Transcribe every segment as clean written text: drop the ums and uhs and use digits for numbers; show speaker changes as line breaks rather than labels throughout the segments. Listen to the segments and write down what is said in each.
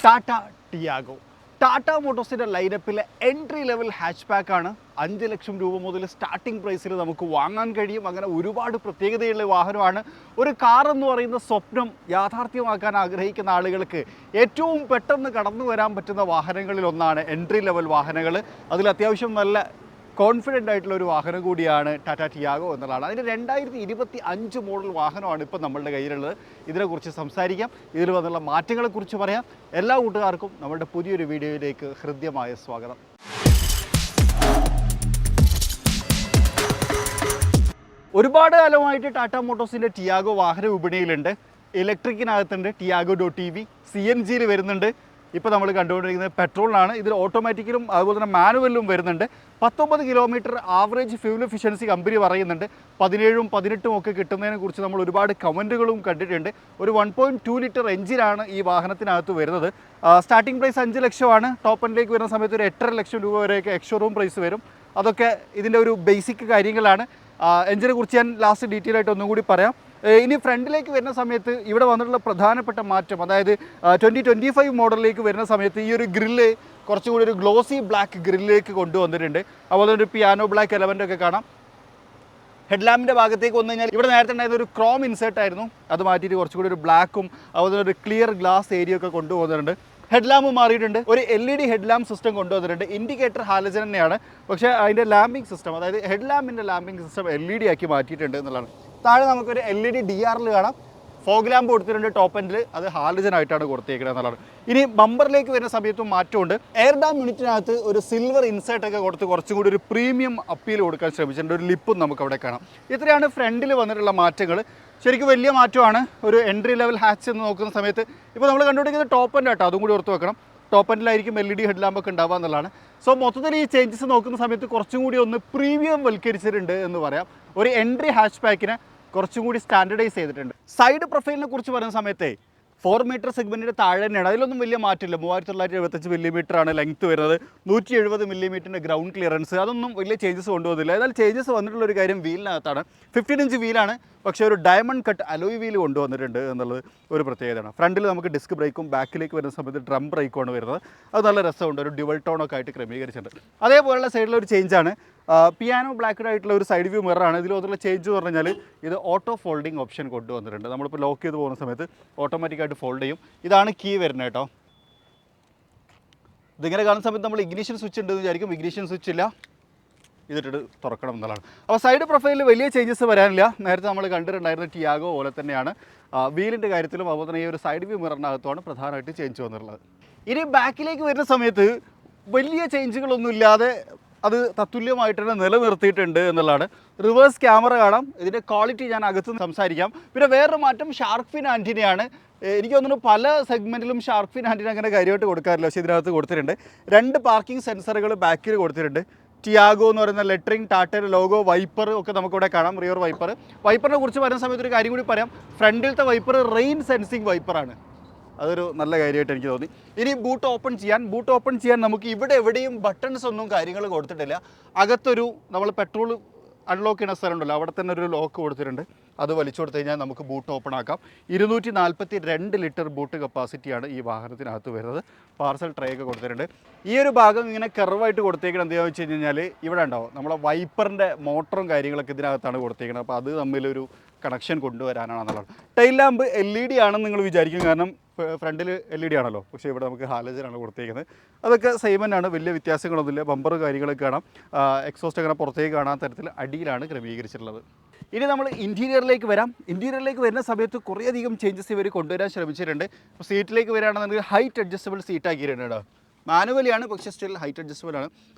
Tata Tiago. Tata മോട്ടോഴ്സിൻ്റെ ലൈനപ്പിലെ entry level ഹാച്ച് പാക്കാണ്. 5 ലക്ഷം രൂപ മുതൽ സ്റ്റാർട്ടിംഗ് പ്രൈസിൽ നമുക്ക് വാങ്ങാൻ കഴിയും. അങ്ങനെ ഒരുപാട് പ്രത്യേകതയുള്ള വാഹനമാണ്. ഒരു കാർ എന്ന് പറയുന്ന സ്വപ്നം യാഥാർത്ഥ്യമാക്കാൻ ആഗ്രഹിക്കുന്ന ആളുകൾക്ക് ഏറ്റവും പെട്ടെന്ന് കടന്നു വരാൻ പറ്റുന്ന വാഹനങ്ങളിൽ ഒന്നാണ് എൻട്രി ലെവൽ വാഹനങ്ങൾ. അതിൽ അത്യാവശ്യം നല്ല കോൺഫിഡൻ്റ് ആയിട്ടുള്ള ഒരു വാഹനം കൂടിയാണ് ടാറ്റ ടിയാഗോ എന്നുള്ളതാണ്. അതിന് 2025 മോഡൽ വാഹനമാണ് ഇപ്പോൾ നമ്മളുടെ കയ്യിലുള്ളത്. ഇതിനെക്കുറിച്ച് സംസാരിക്കാം, ഇതിൽ വന്നുള്ള മാറ്റങ്ങളെക്കുറിച്ച് പറയാം. എല്ലാ കൂട്ടുകാർക്കും നമ്മുടെ പുതിയൊരു വീഡിയോയിലേക്ക് ഹൃദ്യമായ സ്വാഗതം. ഒരുപാട് കാലമായിട്ട് ടാറ്റ മോട്ടോഴ്സിൻ്റെ ടിയാഗോ വാഹന വിപണിയിലുണ്ട്. ഇലക്ട്രിക്കിനകത്തുണ്ട്, ടിയാഗോ.EV, CNGയിൽ വരുന്നുണ്ട്. ഇപ്പോൾ നമ്മൾ കണ്ടുകൊണ്ടിരിക്കുന്നത് പെട്രോളിനാണ്. ഇതിൽ ഓട്ടോമാറ്റിക്കലും അതുപോലെ തന്നെ മാനുവലും വരുന്നുണ്ട്. 19 kilometre average fuel efficiency company പറയുന്നുണ്ട്. 17ഉം 18ഉം ഒക്കെ കിട്ടുന്നതിനെ കുറിച്ച് നമ്മൾ ഒരുപാട് കമൻറ്റുകളും കണ്ടിട്ടുണ്ട്. ഒരു 1.2 ലിറ്റർ എഞ്ചിനാണ് ഈ വാഹനത്തിനകത്ത് വരുന്നത്. സ്റ്റാർട്ടിംഗ് പ്രൈസ് 5 ലക്ഷമാണ്. ടോപ്പ് എൻഡിലേക്ക് വരുന്ന സമയത്ത് ഒരു 8.5 ലക്ഷം രൂപ വരെയൊക്കെ എക്സ്ഷോറൂം പ്രൈസ് വരും. അതൊക്കെ ഇതിൻ്റെ ഒരു ബേസിക് കാര്യങ്ങളാണ്. എഞ്ചിനെ കുറിച്ച് ഞാൻ ലാസ്റ്റ് ഡീറ്റെയിൽ ആയിട്ട് ഒന്നും കൂടി പറയാം. ഇനി ഫ്രണ്ടിലേക്ക് വരുന്ന സമയത്ത് ഇവിടെ വന്നിട്ടുള്ള പ്രധാനപ്പെട്ട മാറ്റം, അതായത് 2025 മോഡലിലേക്ക് വരുന്ന സമയത്ത് ഈ ഒരു ഗ്രില്ല് കുറച്ചുകൂടി ഒരു ഗ്ലോസി ബ്ലാക്ക് ഗ്രില്ലിലേക്ക് കൊണ്ടുവന്നിട്ടുണ്ട്. അതുപോലെ ഒരു പിയാനോ ബ്ലാക്ക് എലമെൻ്റ് ഒക്കെ കാണാം. ഹെഡ് ലാമ്പിൻ്റെ ഭാഗത്തേക്ക് വന്നു കഴിഞ്ഞാൽ ഇവിടെ നേരത്തെ ഉണ്ടായിരുന്ന ഒരു ക്രോം ഇൻസേർട്ട് ആയിരുന്നു, അത് മാറ്റിയിട്ട് കുറച്ചുകൂടി ഒരു ബ്ലാക്കും അതുപോലെ ഒരു ക്ലിയർ ഗ്ലാസ് ഏരിയ ഒക്കെ കൊണ്ടുവന്നിട്ടുണ്ട്. ഹെഡ് ലാമ്പ് മാറിയിട്ടുണ്ട്. ഒരു LED ഹെഡ് ലാമ്പ് സിസ്റ്റം കൊണ്ടുവന്നിട്ടുണ്ട്. ഇൻഡിക്കേറ്റർ ഹാലജൻ തന്നെയാണ്, പക്ഷേ അതിൻ്റെ ലാമ്പിംഗ് സിസ്റ്റം, അതായത് ഹെഡ് ലാമ്പിൻ്റെ ലാമ്പിംഗ് സിസ്റ്റം LED ആക്കി മാറ്റിയിട്ടുണ്ട് എന്നുള്ളതാണ്. താഴെ നമുക്കൊരു LED DRL കാണാം. ഫോഗ് ലാമ്പ് കൊടുത്തിട്ടുണ്ട് ടോപ്പ് എൻഡിൽ, അത് ഹാലജൻ ആയിട്ടാണ് കൊടുത്തേക്കുന്നത് എന്നുള്ളതാണ്. ഇനി ബമ്പറിലേക്ക് വരുന്ന സമയത്തും മാറ്റമുണ്ട്. എയർ ഡാം യൂണിറ്റിനകത്ത് ഒരു സിൽവർ ഇൻസേർട്ടൊക്കെ കൊടുത്ത് കുറച്ചും കൂടി ഒരു പ്രീമിയം അപ്പീൽ കൊടുക്കാൻ ശ്രമിച്ചിട്ടുണ്ട്. ഒരു ലിപ്പും നമുക്ക് അവിടെ കാണാം. ഇത്രയാണ് ഫ്രണ്ടിൽ വന്നിട്ടുള്ള മാറ്റങ്ങൾ. ശരിക്കും വലിയ മാറ്റമാണ്. ഒരു എൻട്രി ലെവൽ ഹാച്ച് എന്ന് നോക്കുന്ന സമയത്ത് ഇപ്പോൾ നമ്മൾ കണ്ടുപിടിക്കുന്നത് ടോപ്പ് എൻഡ് ആട്ടോ, അതും കൂടി ഓർത്ത് വെക്കണം. ടോപ്പ് എൻഡിലായിരിക്കും LED ഹെഡ് ലാമ്പൊക്കെ ഉണ്ടാവുക എന്നുള്ളതാണ്. സോ മൊത്തത്തിൽ ഈ ചേഞ്ചസ് നോക്കുന്ന സമയത്ത് കുറച്ചും കൂടി ഒന്ന് പ്രീമിയം വൽക്കരിച്ചിട്ടുണ്ട് എന്ന് പറയാം. ഒരു എൻട്രി ഹാച്ച് പാക്കിനെ കുറച്ചും കൂടി സ്റ്റാൻഡർഡൈസ് ചെയ്തിട്ടുണ്ട്. സൈഡ് പ്രൊഫൈലിനെ കുറിച്ച് പറയുന്ന സമയത്ത് 4 മീറ്റർ സെഗ്മെൻറ്റിൻ്റെ താഴെ തന്നെയാണ്. അതിലൊന്നും വലിയ മാറ്റമില്ല. 3975 മില്ലിമീറ്ററാണ് ലെങ്ത്ത് വരുന്നത്. 170 മില്ലിമീറ്ററിൻ്റെ ഗ്രൗണ്ട് ക്ലിയറൻസ്. അതൊന്നും വലിയ ചേഞ്ചസ് കൊണ്ടുവന്നില്ല. എന്നാൽ ചേഞ്ചസ് വന്നിട്ടുള്ളൊരു കാര്യം വീലിനകത്താണ്. 15 ഇഞ്ച് വീലാണ്, പക്ഷേ ഒരു ഡയമണ്ട് കട്ട് അലോയ് വീൽ കൊണ്ടുവന്നിട്ടുണ്ട് എന്നുള്ളത് ഒരു പ്രത്യേകതയാണ്. ഫ്രണ്ടിൽ നമുക്ക് ഡിസ്ക് ബ്രേക്കും ബാക്കിലേക്ക് വരുന്ന സമയത്ത് ഡ്രം ബ്രേക്കുമാണ് വരുന്നത്. അത് നല്ല രസമുണ്ട്. ഒരു ഡ്യുവൽ ടോണൊക്കെ ആയിട്ട് ക്രമീകരിച്ചിട്ടുണ്ട്. അതേപോലെയുള്ള സൈഡിലൊരു ചേഞ്ചാണ്. പിയാനോ ബ്ലാക്കഡ് ആയിട്ടുള്ള ഒരു സൈഡ് വ്യൂ മിററാണ്. ഇതിൽ വന്നിട്ടുള്ള ചേഞ്ച് എന്ന് പറഞ്ഞാൽ ഇത് ഓട്ടോ ഫോൾഡിങ് ഓപ്ഷൻ കൊണ്ടുവന്നിട്ടുണ്ട്. നമ്മളിപ്പോൾ ലോക്ക് ചെയ്ത് പോകുന്ന സമയത്ത് ഓട്ടോമാറ്റിക്കായിട്ട് ഫോൾഡ് ചെയ്യും. ഇതാണ് കീ വരുന്നത് കേട്ടോ. ഇതിങ്ങനെ കാണുന്ന സമയത്ത് നമ്മൾ ഇഗ്നിഷൻ സ്വിച്ച് ഉണ്ടെന്ന് വിചാരിക്കും. ഇഗ്നിഷൻ സ്വിച്ച് ഇല്ല, ഇതിട്ടിട്ട് തുറക്കണം എന്നുള്ളതാണ്. അപ്പോൾ സൈഡ് പ്രൊഫൈലിൽ വലിയ ചേഞ്ചസ് വരാനില്ല. നേരത്തെ നമ്മൾ കണ്ടിട്ടുണ്ടായിരുന്ന ടിയാഗോ പോലെ തന്നെയാണ്. വീലിൻ്റെ കാര്യത്തിലും അതുപോലെ തന്നെ ഈ ഒരു സൈഡ് വ്യൂ മിററിനകത്തുമാണ് പ്രധാനമായിട്ട് ചേഞ്ച് വന്നിട്ടുള്ളത്. ഇനി ബാക്കിലേക്ക് വരുന്ന സമയത്ത് വലിയ ചേഞ്ചുകളൊന്നും ഇല്ലാതെ അത് തത്തുല്യമായിട്ട് തന്നെ നിലനിർത്തിയിട്ടുണ്ട് എന്നുള്ളതാണ്. റിവേഴ്സ് ക്യാമറ കാണാം. ഇതിൻ്റെ ക്വാളിറ്റി ഞാൻ അകത്ത് സംസാരിക്കാം. പിന്നെ വേറൊരു മാറ്റം ഷാർക്ക് ഫിൻ ആൻറ്റിനയാണ്. എനിക്ക് തോന്നുന്നു പല സെഗ്മെൻറ്റിലും ഷാർക്ക് ഫിൻ ആൻറ്റിന അങ്ങനെ കാര്യമായിട്ട് കൊടുക്കാറില്ല, പക്ഷേ ഇതിനകത്ത് കൊടുത്തിട്ടുണ്ട്. 2 പാർക്കിംഗ് സെൻസറുകൾ ബാക്കിൽ കൊടുത്തിട്ടുണ്ട്. ടിയാഗോ എന്ന് പറയുന്ന ലെറ്ററിങ്, ടാറ്റയുടെ ലോഗോ, വൈപ്പർ ഒക്കെ നമുക്കിവിടെ കാണാം. Rear wiper. വൈപ്പറിനെ കുറിച്ച് പറയുന്ന സമയത്ത് ഒരു കാര്യം കൂടി പറയാം. ഫ്രണ്ടിലത്തെ വൈപ്പർ റെയിൻ സെൻസിങ് വൈപ്പറാണ്. അതൊരു നല്ല കാര്യമായിട്ട് എനിക്ക് തോന്നി. ഇനി ബൂട്ട് ഓപ്പൺ ചെയ്യാൻ നമുക്ക് ഇവിടെ എവിടെയും ബട്ടൺസ് ഒന്നും കാര്യങ്ങൾ കൊടുത്തിട്ടില്ല. അകത്തൊരു നമ്മൾ പെട്രോൾ അൺലോക്ക് ചെയ്യുന്ന സ്ഥലമുണ്ടല്ലോ, അവിടെ തന്നെ ഒരു ലോക്ക് കൊടുത്തിട്ടുണ്ട്. അത് വലിച്ചു കൊടുത്തു കഴിഞ്ഞാൽ നമുക്ക് ബൂട്ട് ഓപ്പൺ ആക്കാം. 242 ലിറ്റർ ബൂട്ട് കപ്പാസിറ്റിയാണ് ഈ വാഹനത്തിനകത്ത് വരുന്നത്. പാർസൽ ട്രേ ഒക്കെ കൊടുത്തിട്ടുണ്ട്. ഈ ഒരു ഭാഗം ഇങ്ങനെ കർവായിട്ട് കൊടുത്തേക്കണം. എന്താണെന്ന് വെച്ച് കഴിഞ്ഞാൽ ഇവിടെ ഉണ്ടാവും നമ്മളെ വൈപ്പറിൻ്റെ മോട്ടറും കാര്യങ്ങളൊക്കെ ഇതിനകത്താണ് കൊടുത്തേക്കുന്നത്. അപ്പോൾ അത് തമ്മിലൊരു കണക്ഷൻ കൊണ്ടുവരാനാണെന്നുള്ളത്. ടൈൽ ലാമ്പ് LED ആണെന്ന് നിങ്ങൾ വിചാരിക്കും, കാരണം ഫ്രണ്ടിൽ LED ആണല്ലോ, പക്ഷേ ഇവിടെ നമുക്ക് ഹാലജനാണ് കൊടുത്തേക്കുന്നത്. അതൊക്കെ സെയിം തന്നെയാണ്, വലിയ വ്യത്യാസങ്ങളൊന്നുമില്ല. ബമ്പർ കാര്യങ്ങളൊക്കെ കാണാം. എക്സോസ്റ്റ് അങ്ങനെ പുറത്തേക്ക് കാണാൻ തരത്തിൽ അടിയിലാണ് ക്രമീകരിച്ചിട്ടുള്ളത്. ഇനി നമ്മൾ ഇൻറ്റീരിയറിലേക്ക് വരാം. ഇൻറ്റീരിയറിലേക്ക് വരുന്ന സമയത്ത് കുറേയധികം ചേഞ്ചസ് ഇവർ കൊണ്ടുവരാൻ ശ്രമിച്ചിട്ടുണ്ട്. അപ്പോൾ സീറ്റിലേക്ക് വരികയാണെന്നുണ്ടെങ്കിൽ ഹൈറ്റ് അഡ്ജസ്റ്റബിൾ സീറ്റാക്കിയിട്ടുണ്ട്. മാനുവലിയാണ്, പക്ഷേ സ്റ്റിൽ ഹൈറ്റ് അഡ്ജസ്റ്റബിൾ ആണ്.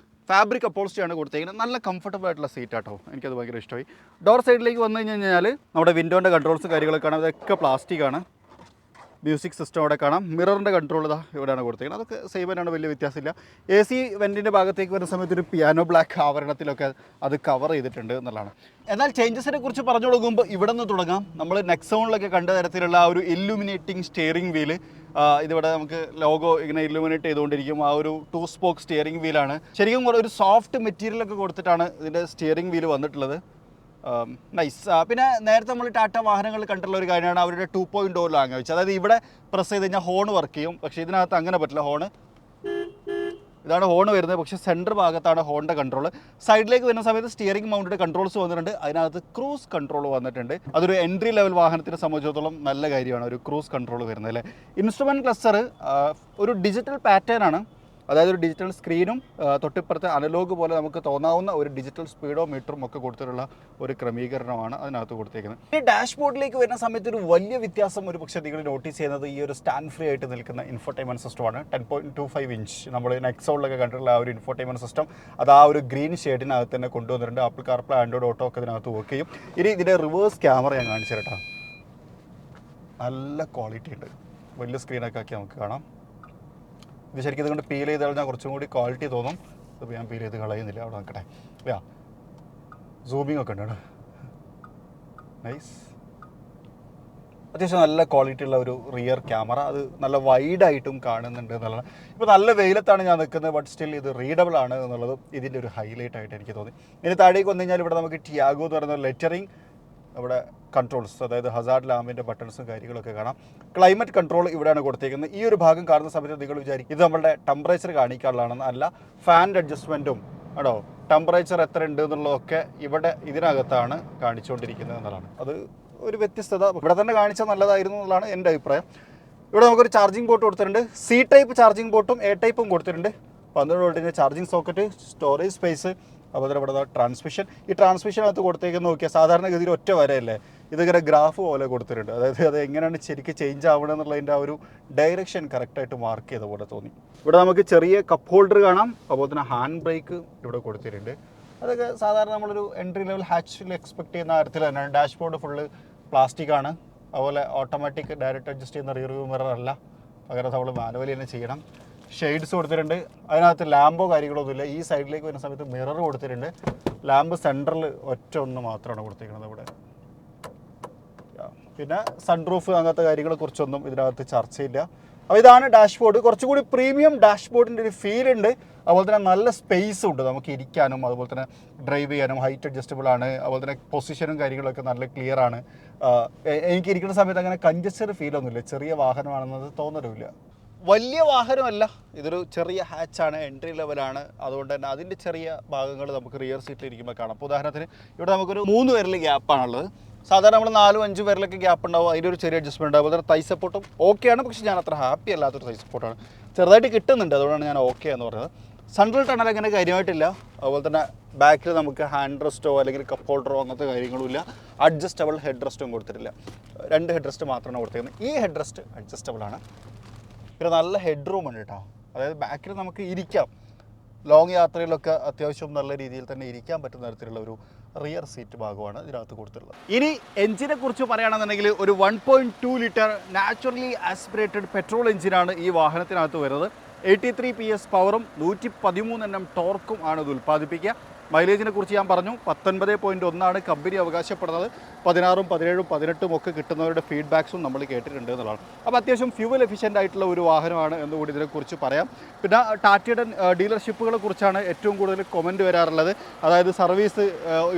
ഫാബ്രിക് അപ്പോൾസ്റ്ററിയാണ് കൊടുത്തേക്കുന്നത്. നല്ല കംഫർട്ടബിൾ ആയിട്ടുള്ള സീറ്റാട്ടോ, എനിക്കത് ഭയങ്കര ഇഷ്ടമായി. ഡോർ സൈഡിലേക്ക് വന്നു കഴിഞ്ഞാൽ നമ്മുടെ വിൻഡോൻ്റെ കൺട്രോൾസ് കാര്യങ്ങളൊക്കെ കാണാം. അതൊക്കെ പ്ലാസ്റ്റിക്കാണ്. മ്യൂസിക് സിസ്റ്റം അവിടെ കാണാം. മിററിൻ്റെ കൺട്രോൾ ഇതാ ഇവിടെയാണ് കൊടുത്തേക്കുന്നത്. അതൊക്കെ സെയിം തന്നെയാണ്, വലിയ വ്യത്യാസമില്ല. AC വെൻറ്റിൻ്റെ ഭാഗത്തേക്ക് വരുന്ന സമയത്ത് ഒരു പിയാനോ ബ്ലാക്ക് ആവരണത്തിലൊക്കെ അത് കവർ ചെയ്തിട്ടുണ്ട് എന്നുള്ളതാണ്. എന്നാൽ ചേഞ്ചസിനെ കുറിച്ച് പറഞ്ഞു തുടങ്ങുമ്പോൾ ഇവിടെ നിന്ന് തുടങ്ങാം. നമ്മൾ നെക്സോണിലൊക്കെ കണ്ട തരത്തിലുള്ള ആ ഒരു ഇല്ലുമിനേറ്റിംഗ് സ്റ്റിയറിംഗ് വീല്, ഇതിവിടെ നമുക്ക് ലോഗോ ഇങ്ങനെ ഇല്ലുമിനേറ്റ് ചെയ്തുകൊണ്ടിരിക്കും. ആ ഒരു 2 സ്പോക്ക് സ്റ്റിയറിംഗ് വീലാണ്. ശരിക്കും ഒരു സോഫ്റ്റ് മെറ്റീരിയലൊക്കെ കൊടുത്തിട്ടാണ് ഇതിൻ്റെ സ്റ്റിയറിംഗ് വീല് വന്നിട്ടുള്ളത്. നൈസ്. പിന്നെ നേരത്തെ നമ്മൾ ടാറ്റ വാഹനങ്ങൾ കണ്ടുള്ള ഒരു കാര്യമാണ് അവരുടെ 2.0 ലാംഗ്വേജ്. അതായത് ഇവിടെ പ്രസ് ചെയ്ത് കഴിഞ്ഞാൽ ഹോൺ വർക്ക് ചെയ്യും, പക്ഷേ ഇതിനകത്ത് അങ്ങനെ പറ്റില്ല. ഇതാണ് ഹോൺ വരുന്നത്, പക്ഷേ സെൻറ്റർ ഭാഗത്താണ് ഹോണിൻ്റെ കൺട്രോൾ. സൈഡിലേക്ക് വരുന്ന സമയത്ത് സ്റ്റിയറിംഗ് മൗണ്ടിൻ്റെ കൺട്രോൾസ് വന്നിട്ടുണ്ട്. അതിനകത്ത് ക്രൂസ് കൺട്രോൾ വന്നിട്ടുണ്ട്. അതൊരു എൻട്രി ലെവൽ വാഹനത്തിനെ സംബന്ധിച്ചിടത്തോളം നല്ല കാര്യമാണ് ഒരു ക്രൂസ് കൺട്രോൾ വരുന്നത് അല്ലേ. ഇൻസ്ട്രുമെൻറ്റ് ക്ലസ്റ്റർ ഒരു ഡിജിറ്റൽ പാറ്റേൺ ആണ്. അതായത് ഒരു ഡിജിറ്റൽ സ്ക്രീനും തൊട്ടിപ്പുറത്തെ അനലോഗ് പോലെ നമുക്ക് തോന്നാവുന്ന ഒരു ഡിജിറ്റൽ സ്പീഡോ മീറ്ററും ഒക്കെ കൊടുത്തിട്ടുള്ള ഒരു ക്രമീകരണമാണ് അതിനകത്ത് കൊടുത്തേക്കുന്നത്. ഈ ഡാഷ്ബോർഡിലേക്ക് വരുന്ന സമയത്ത് ഒരു വലിയ വ്യത്യാസം ഒരു പക്ഷേ നിങ്ങൾ നോട്ടീസ് ചെയ്യുന്നത് ഈ ഒരു സ്റ്റാൻഡ് ഫ്രീ ആയിട്ട് നിൽക്കുന്ന ഇൻഫോർടൈൻമെൻറ്റ് സിസ്റ്റമാണ്. 10.25 ഇഞ്ച് നമ്മൾ നെക്സോണിലൊക്കെ കണ്ടിട്ടുള്ള ആ ഒരു ഇൻഫോർടൈൻമെൻറ്റ് സിസ്റ്റം അത് ആ ഒരു ഗ്രീൻ ഷെയ്ഡിനകത്ത് തന്നെ കൊണ്ടുവന്നിട്ടുണ്ട്. ആപ്പിൾ കാർപ്ലേ, ആൻഡ്രോയിഡ് ഓട്ടോ ഒക്കെ ഇതിനകത്ത് വർക്ക് ചെയ്യും. ഇനി ഇതിൻ്റെ റിവേഴ്സ് ക്യാമറ ഞാൻ കാണിച്ചു തരട്ടോ. നല്ല ക്വാളിറ്റി ഉണ്ട്, വലിയ സ്ക്രീനൊക്കെ ആക്കി നമുക്ക് കാണാം. ഇത് ശരിക്കും ഇതുകൊണ്ട് പീൽ ചെയ്ത് കളഞ്ഞാൽ കുറച്ചും കൂടി ക്വാളിറ്റി തോന്നും. അപ്പോൾ ഞാൻ പീൽ ചെയ്ത് കളയുന്നില്ല, അവിടെ നിൽക്കട്ടെ. സൂമിങ് ഒക്കെ ഉണ്ട്, നൈസ്. അത്യാവശ്യം നല്ല ക്വാളിറ്റി ഉള്ള ഒരു റിയർ ക്യാമറ, അത് നല്ല വൈഡായിട്ടും കാണുന്നുണ്ട് എന്നുള്ളത്. ഇപ്പോൾ നല്ല വെയിലത്താണ് ഞാൻ നിൽക്കുന്നത്, ബട്ട് സ്റ്റിൽ ഇത് റീഡബിൾ ആണ് എന്നുള്ളത് ഇതിൻ്റെ ഒരു ഹൈലൈറ്റ് ആയിട്ട് എനിക്ക് തോന്നി. ഇനി താഴേക്ക് വന്നു കഴിഞ്ഞാൽ ഇവിടെ നമുക്ക് ടിയാഗോ എന്ന് പറയുന്ന ലെറ്ററിങ്, അവിടെ കൺട്രോൾസ്, അതായത് ഹസാർഡ് ലാമ്പിൻ്റെ ബട്ടൺസും കാര്യങ്ങളൊക്കെ കാണാം. ക്ലൈമറ്റ് കൺട്രോൾ ഇവിടെയാണ് കൊടുത്തേക്കുന്നത്. ഈ ഒരു ഭാഗം കാണുന്ന സമയത്ത് നിങ്ങൾ വിചാരിക്കും ഇത് നമ്മുടെ ടെമ്പറേച്ചർ കാണിക്കാനുള്ളതാണെന്ന്. അല്ല, ഫാൻ്റെ അഡ്ജസ്റ്റ്മെൻറ്റും ആണോ, ടെമ്പറേച്ചർ എത്ര ഉണ്ട് എന്നുള്ളതൊക്കെ ഇവിടെ ഇതിനകത്താണ് കാണിച്ചുകൊണ്ടിരിക്കുന്നത് എന്നുള്ളതാണ്. അത് ഒരു വ്യത്യസ്തത ഇവിടെ തന്നെ കാണിച്ചാൽ നല്ലതായിരുന്നു എന്നുള്ളതാണ് എൻ്റെ അഭിപ്രായം. ഇവിടെ നമുക്കൊരു ചാർജിങ് പോർട്ട് കൊടുത്തിട്ടുണ്ട്. സി ടൈപ്പ് ചാർജിങ് പോർട്ടും എ ടൈപ്പും കൊടുത്തിട്ടുണ്ട്. 12 വോൾട്ടിൻ്റെ ചാർജിങ് സോക്കറ്റ്, സ്റ്റോറേജ് സ്പേസ്, അതുപോലെ ഇവിടെ ട്രാൻസ്മിഷൻ. ഈ ട്രാൻസ്മിഷനകത്ത് കൊടുത്തേക്കെന്ന് നോക്കിയാൽ സാധാരണഗതിയിൽ ഒറ്റ വരയല്ലേ, ഇതിങ്ങനെ ഗ്രാഫ് പോലെ കൊടുത്തിട്ടുണ്ട്. അതായത് അത് എങ്ങനെയാണ് ശരിക്കും ചേഞ്ച് ആവണം എന്നുള്ളതിൻ്റെ ആ ഒരു ഡയറക്ഷൻ കറക്റ്റായിട്ട് മാർക്ക് ചെയ്ത പോലെ തോന്നി. ഇവിടെ നമുക്ക് ചെറിയ കപ്പ് ഹോൾഡർ കാണാം, അതുപോലെ തന്നെ ഹാൻഡ് ബ്രേക്ക് ഇവിടെ കൊടുത്തിട്ടുണ്ട്. അതൊക്കെ സാധാരണ നമ്മളൊരു എൻട്രി ലെവൽ ഹാച്ചിൽ എക്സ്പെക്ട് ചെയ്യുന്ന കാര്യത്തിൽ തന്നെയാണ്. ഡാഷ്ബോർഡ് ഫുള്ള് പ്ലാസ്റ്റിക് ആണ്. അതുപോലെ ഓട്ടോമാറ്റിക് ഡയറക്റ്റ് അഡ്ജസ്റ്റ് ചെയ്യുന്ന റിയർ വ്യൂ മിറർ അല്ല, പകരം നമ്മൾ മാനുവലി തന്നെ ചെയ്യണം. ഷെയ്ഡ്സ് കൊടുത്തിട്ടുണ്ട്. അതിനകത്ത് ലാമ്പോ കാര്യങ്ങളൊന്നുമില്ല. ഈ സൈഡിലേക്ക് വരുന്ന സമയത്ത് മിറർ കൊടുത്തിട്ടുണ്ട്. ലാമ്പ് സെൻറ്ററിൽ ഒറ്റ ഒന്ന് മാത്രമാണ് കൊടുത്തിരിക്കുന്നത് ഇവിടെ. പിന്നെ സൺറൂഫ് അങ്ങനത്തെ കാര്യങ്ങളെ കുറിച്ചൊന്നും ഇതിനകത്ത് ചർച്ചയില്ല. അപ്പോൾ ഇതാണ് ഡാഷ്ബോർഡ്. കുറച്ചുകൂടി പ്രീമിയം ഡാഷ്ബോർഡിൻ്റെ ഒരു ഫീൽ ഉണ്ട്. അതുപോലെ തന്നെ നല്ല സ്പേസും ഉണ്ട് നമുക്ക് ഇരിക്കാനും, അതുപോലെ തന്നെ ഡ്രൈവ് ചെയ്യാനും. ഹൈറ്റ് അഡ്ജസ്റ്റബിൾ ആണ്. അതുപോലെ തന്നെ പൊസിഷനും കാര്യങ്ങളൊക്കെ നല്ല ക്ലിയർ ആണ്. എനിക്ക് ഇരിക്കുന്ന സമയത്ത് അങ്ങനെ കൺജസ്റ്റഡ് ഫീലൊന്നുമില്ല. ചെറിയ വാഹനമാണെന്നത് തോന്നലുമില്ല. വലിയ വാഹനമല്ല, ഇതൊരു ചെറിയ ഹാച്ചാണ്, എൻട്രി ലെവലാണ്. അതുകൊണ്ട് തന്നെ അതിൻ്റെ ചെറിയ ഭാഗങ്ങൾ നമുക്ക് റിയർ സീറ്റിൽ ഇരിക്കുമ്പോൾ കാണാം. അപ്പോൾ ഉദാഹരണത്തിന് ഇവിടെ നമുക്കൊരു 3 പേരിൽ ഗ്യാപ്പാണുള്ളത്. സാധാരണ നമ്മൾ 4-5 പേരിലൊക്കെ ഗ്യാപ്പ് ഉണ്ടാവും. അതിൻ്റെ ഒരു ചെറിയ അഡ്ജസ്റ്റ്മെൻറ്റ് ഉണ്ടാവും. അതുപോലെ തൈ സപ്പോർട്ടും ഓക്കെയാണ്, പക്ഷേ ഞാൻ അത്ര ഹാപ്പി അല്ലാത്തൊരു തൈ സപ്പോർട്ടാണ്. ചെറുതായിട്ട് കിട്ടുന്നുണ്ട്, അതുകൊണ്ടാണ് ഞാൻ ഓക്കെ എന്ന് പറഞ്ഞത്. സെൻട്രൽ ടണൽ അങ്ങനെ കാര്യമായിട്ടില്ല. അതുപോലെ തന്നെ ബാക്കിൽ നമുക്ക് ഹാൻഡ് റെസ്റ്റോ അല്ലെങ്കിൽ കപ്പ് ഹോൾഡറോ അങ്ങനത്തെ കാര്യങ്ങളും ഇല്ല. അഡ്ജസ്റ്റബിൾ ഹെഡ് റെസ്റ്റും കൊടുത്തിട്ടില്ല. 2 ഹെഡ് റെസ്റ്റ് മാത്രമാണ് കൊടുത്തിരിക്കുന്നത്. ഈ ഹെഡ് റെസ്റ്റ് അഡ്ജസ്റ്റബിൾ ആണ്. പിന്നെ നല്ല ഹെഡ് റൂം ഉണ്ട് കേട്ടോ. അതായത് ബാക്കിൽ നമുക്ക് ഇരിക്കാം. ലോങ് യാത്രയിലൊക്കെ അത്യാവശ്യം നല്ല രീതിയിൽ തന്നെ ഇരിക്കാൻ പറ്റുന്ന തരത്തിലുള്ള ഒരു റിയർ സീറ്റ് ഭാഗമാണ് ഇതിനകത്ത് കൊടുത്തിട്ടുള്ളത്. ഇനി എഞ്ചിനെ കുറിച്ച് പറയുകയാണെന്നുണ്ടെങ്കിൽ ഒരു 1.2 ലിറ്റർ നാച്ചുറലി ആസ്പിറേറ്റഡ് പെട്രോൾ എഞ്ചിനാണ് ഈ വാഹനത്തിനകത്ത് വരുന്നത്. 83 PS പവറും 113 Nm ടോർക്കും ആണ് ഇത് ഉൽപ്പാദിപ്പിക്കുക. മൈലേജിനെ കുറിച്ച് ഞാൻ പറഞ്ഞു, 19.1 കമ്പനി അവകാശപ്പെടുന്നത്. 16, 17, 18 ഒക്കെ കിട്ടുന്നവരുടെ ഫീഡ്ബാക്സും നമ്മൾ കേട്ടിട്ടുണ്ട് എന്നുള്ളതാണ്. അപ്പോൾ അത്യാവശ്യം ഫ്യൂവൽ എഫിഷ്യൻ്റ് ആയിട്ടുള്ള ഒരു വാഹനമാണ് എന്നുകൂടി ഇതിനെക്കുറിച്ച് പറയാം. പിന്നെ ടാറ്റയുടെ ഡീലർഷിപ്പുകളെ കുറിച്ചാണ് ഏറ്റവും കൂടുതൽ കമൻറ്റ് വരാറുള്ളത്. അതായത് സർവീസ്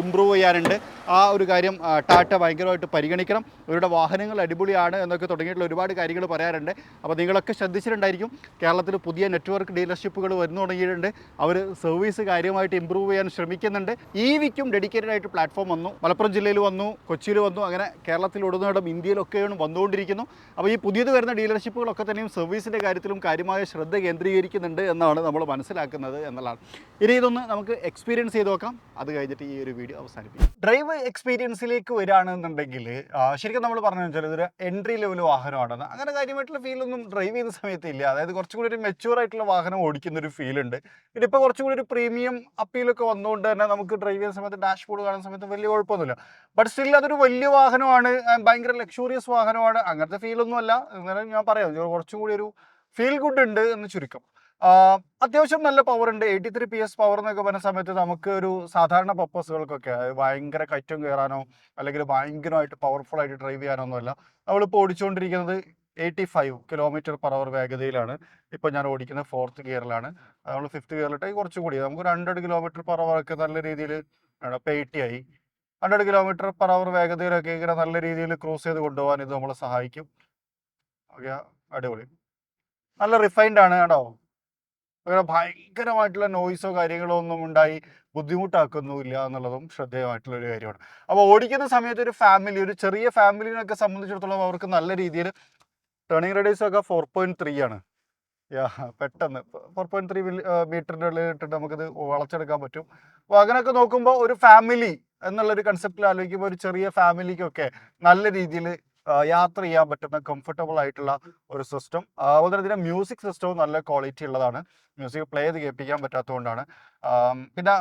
ഇമ്പ്രൂവ് ചെയ്യാനുണ്ട്. ആ ഒരു കാര്യം ടാറ്റ ഭയങ്കരമായിട്ട് പരിഗണിക്കണം. ഇവരുടെ വാഹനങ്ങൾ അടിപൊളിയാണ് എന്നൊക്കെ തുടങ്ങിയിട്ടുള്ള ഒരുപാട് കാര്യങ്ങൾ പറയാറുണ്ട്. അപ്പോൾ നിങ്ങളൊക്കെ ശ്രദ്ധിച്ചിട്ടുണ്ടായിരിക്കും, കേരളത്തിൽ പുതിയ നെറ്റ്വർക്ക് ഡീലർഷിപ്പുകൾ വന്നു തുടങ്ങിയിട്ടുണ്ട്. അവർ സർവീസ് കാര്യമായിട്ട് ഇമ്പ്രൂവ് ചെയ്യാൻ ശ്രമിക്കുന്നുണ്ട്. EVക്കും ഡെഡിക്കേറ്റഡ് ആയിട്ട് പ്ലാറ്റ്ഫോം വന്നു. മലപ്പുറം ജില്ലയിൽ വന്നു, കൊച്ചിയിൽ വന്നു, അങ്ങനെ കേരളത്തിലുടനീളം ഇന്ത്യയിലൊക്കെയാണ് വന്നുകൊണ്ടിരിക്കുന്നു. അപ്പോൾ ഈ പുതിയത് വരുന്ന ഡീലർഷിപ്പുകളൊക്കെ തന്നെയും സർവീസിൻ്റെ കാര്യത്തിലും കാര്യമായ ശ്രദ്ധ കേന്ദ്രീകരിക്കുന്നുണ്ട് എന്നാണ് നമ്മൾ മനസ്സിലാക്കുന്നത് എന്നുള്ളതാണ്. ഇനി ഇതൊന്ന് നമുക്ക് എക്സ്പീരിയൻസ് ചെയ്ത് നോക്കാം. അത് കഴിഞ്ഞിട്ട് ഈ ഒരു വീഡിയോ അവസാനിപ്പിക്കും. ഡ്രൈവ് എക്സ്പീരിയൻസിലേക്ക് വരികയാണെന്നുണ്ടെങ്കിൽ ശരിക്കും നമ്മൾ പറഞ്ഞു വെച്ചാൽ ഇതൊരു എൻട്രി ലെവൽ വാഹനമാണെന്ന്. അങ്ങനെ കാര്യമായിട്ടുള്ള ഫീലൊന്നും ഡ്രൈവ് ചെയ്യുന്ന സമയത്ത് ഇല്ല. അതായത് കുറച്ചുകൂടി ഒരു മെച്യൂർ ആയിട്ടുള്ള വാഹനം ഓടിക്കുന്ന ഒരു ഫീൽ ഉണ്ട്. ഇതിപ്പോൾ കുറച്ചുകൂടി ഒരു പ്രീമിയം അപ്പീലൊക്കെ വന്നുകൊണ്ട് തന്നെ നമുക്ക് ഡ്രൈവ് ചെയ്യുന്ന സമയത്ത് ഡാഷ്ബോർഡ് കാണുന്ന സമയത്ത് വലിയ കുഴപ്പമൊന്നുമില്ല. ബട്ട് സ്റ്റിൽ അതൊരു വലിയ വാഹനമാണ്, ഭയങ്കര ലക്ഷൂറിയസ് വാഹനമാണ്. അങ്ങനത്തെ ഫീലൊന്നും അല്ല. എന്നാലും ഞാൻ പറയാം, കുറച്ചും കൂടി ഒരു ഫീൽ ഗുഡ് ഉണ്ട് എന്ന് ചുരുക്കം. അത്യാവശ്യം നല്ല പവർ ഉണ്ട്. 83 PS പവർ എന്നൊക്കെ പറഞ്ഞ സമയത്ത് നമുക്ക് ഒരു സാധാരണ പർപ്പസുകൾക്കൊക്കെ ഭയങ്കര കയറ്റം കയറാനോ അല്ലെങ്കിൽ ഭയങ്കരമായിട്ട് പവർഫുൾ ആയിട്ട് ഡ്രൈവ് ചെയ്യാനൊന്നുമല്ല. നമ്മളിപ്പോൾ ഓടിച്ചുകൊണ്ടിരിക്കുന്നത് 85 km/h വേഗതയിലാണ്. ഇപ്പോൾ ഞാൻ ഓടിക്കുന്നത് 4th ഗിയറിലാണ്. നമ്മൾ 5th ഗിയറിലിട്ട് കുറച്ചുകൂടി നമുക്ക് 100 km/h ഒക്കെ നല്ല രീതിയിൽ ഇപ്പോൾ 80 ആയി. 100 km/h വേഗതയിലൊക്കെ ഇങ്ങനെ നല്ല രീതിയിൽ ക്രൂസ് ചെയ്ത് കൊണ്ടുപോകാൻ ഇത് നമ്മളെ സഹായിക്കും. ഓക്കെ, അടിപൊളി. നല്ല റിഫൈൻഡ് ആണ് കേട്ടോ. അങ്ങനെ ഭയങ്കരമായിട്ടുള്ള നോയ്സോ കാര്യങ്ങളോ ഒന്നും ഉണ്ടായി ബുദ്ധിമുട്ടാക്കുന്നില്ല എന്നുള്ളതും ശ്രദ്ധേയമായിട്ടുള്ള ഒരു കാര്യമാണ്. അപ്പോൾ ഓടിക്കുന്ന സമയത്ത് ഒരു ഫാമിലി, ഒരു ചെറിയ ഫാമിലിനൊക്കെ സംബന്ധിച്ചിടത്തോളം അവർക്ക് നല്ല രീതിയിൽ ടേണിംഗ് റേഡിയസ് ഒക്കെ 4.3 ആണ്. പെട്ടെന്ന് 4.3 മീറ്ററിൻ്റെ ഉള്ളിൽ ഇട്ടിട്ട് നമുക്കിത് വളച്ചെടുക്കാൻ പറ്റും. അപ്പോൾ അങ്ങനെയൊക്കെ നോക്കുമ്പോൾ ഒരു ഫാമിലി എന്നുള്ളൊരു കൺസെപ്റ്റിൽ ആലോചിക്കുമ്പോൾ ഒരു ചെറിയ ഫാമിലിക്കൊക്കെ നല്ല രീതിയിൽ യാത്ര ചെയ്യാൻ പറ്റുന്ന കംഫർട്ടബിൾ ആയിട്ടുള്ള ഒരു സിസ്റ്റം. അതുപോലെ തന്നെ ഇതിൻ്റെ മ്യൂസിക് സിസ്റ്റവും നല്ല ക്വാളിറ്റി ഉള്ളതാണ്. മ്യൂസിക് പ്ലേ ചെയ്ത് കേൾപ്പിക്കാൻ പറ്റാത്തതുകൊണ്ടാണ്. പിന്നെ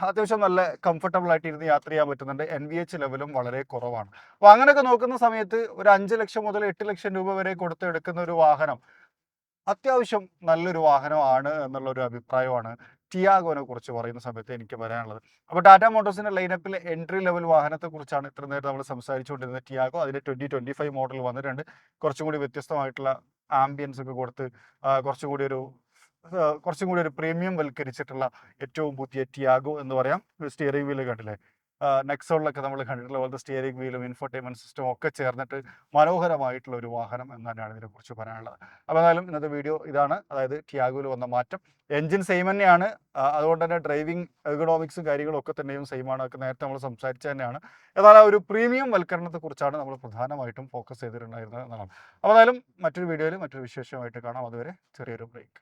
അത്യാവശ്യം നല്ല കംഫർട്ടബിൾ ആയിട്ട് ഇരുന്ന് യാത്ര ചെയ്യാൻ പറ്റുന്നുണ്ട്. NVH ലെവലും വളരെ കുറവാണ്. അപ്പോൾ അങ്ങനെയൊക്കെ നോക്കുന്ന സമയത്ത് ഒരു 5 ലക്ഷം മുതൽ 8 ലക്ഷം രൂപ വരെ കൊടുത്ത് എടുക്കുന്ന ഒരു വാഹനം അത്യാവശ്യം നല്ലൊരു വാഹനമാണ് എന്നുള്ളൊരു അഭിപ്രായമാണ് ടിയാഗോനെ കുറിച്ച് പറയുന്ന സമയത്ത് എനിക്ക് പറയാനുള്ളത്. അപ്പോൾ ടാറ്റ മോട്ടോഴ്സിൻ്റെ ലൈനപ്പിൽ എൻട്രി ലെവൽ വാഹനത്തെക്കുറിച്ചാണ് ഇത്ര നേരം നമ്മൾ സംസാരിച്ചുകൊണ്ടിരുന്നത്. ടിയാഗോ അതിൻ്റെ 2025 മോഡൽ വന്നിട്ടുണ്ട്. കുറച്ചും കൂടി വ്യത്യസ്തമായിട്ടുള്ള ആംബിയൻസ് ഒക്കെ കൊടുത്ത് കുറച്ചും കൂടി ഒരു പ്രീമിയം വൽക്കരിച്ചിട്ടുള്ള ഏറ്റവും പുതിയ ടിയാഗോ എന്ന് പറയാം. സ്റ്റിയറിംഗ് വീല് കണ്ടില്ലേ, നെക്സോണിലൊക്കെ നമ്മൾ കണ്ടിട്ടുള്ള പോലത്തെ സ്റ്റിയറിംഗ് വീലും ഇൻഫോർടൈൻമെൻറ്റ് സിസ്റ്റവും ഒക്കെ ചേർന്നിട്ട് മനോഹരമായിട്ടുള്ള ഒരു വാഹനം എന്ന് തന്നെയാണ് ഇതിനെക്കുറിച്ച് പറയാനുള്ളത്. അപ്പോൾ എന്നാലും ഇന്നത്തെ വീഡിയോ ഇതാണ്. അതായത് ടിയാഗോയിൽ വന്ന മാറ്റം. എൻജിൻ സെയിം തന്നെയാണ്, അതുകൊണ്ട് തന്നെ ഡ്രൈവിംഗ് എർഗണോമിക്സും കാര്യങ്ങളും ഒക്കെ തന്നെയും സെയിമാണ്. ഒക്കെ നേരത്തെ നമ്മൾ സംസാരിച്ച തന്നെയാണ്. എന്നാൽ ആ ഒരു പ്രീമിയം വൽക്കരണത്തെക്കുറിച്ചാണ് നമ്മൾ പ്രധാനമായിട്ടും ഫോക്കസ് ചെയ്തിട്ടുണ്ടായിരുന്നത് എന്നാണ്. അപ്പോൾ എന്നാലും മറ്റൊരു വീഡിയോയിൽ മറ്റൊരു വിശേഷമായിട്ട് കാണാം. അതുവരെ ചെറിയൊരു ബ്രേക്ക്.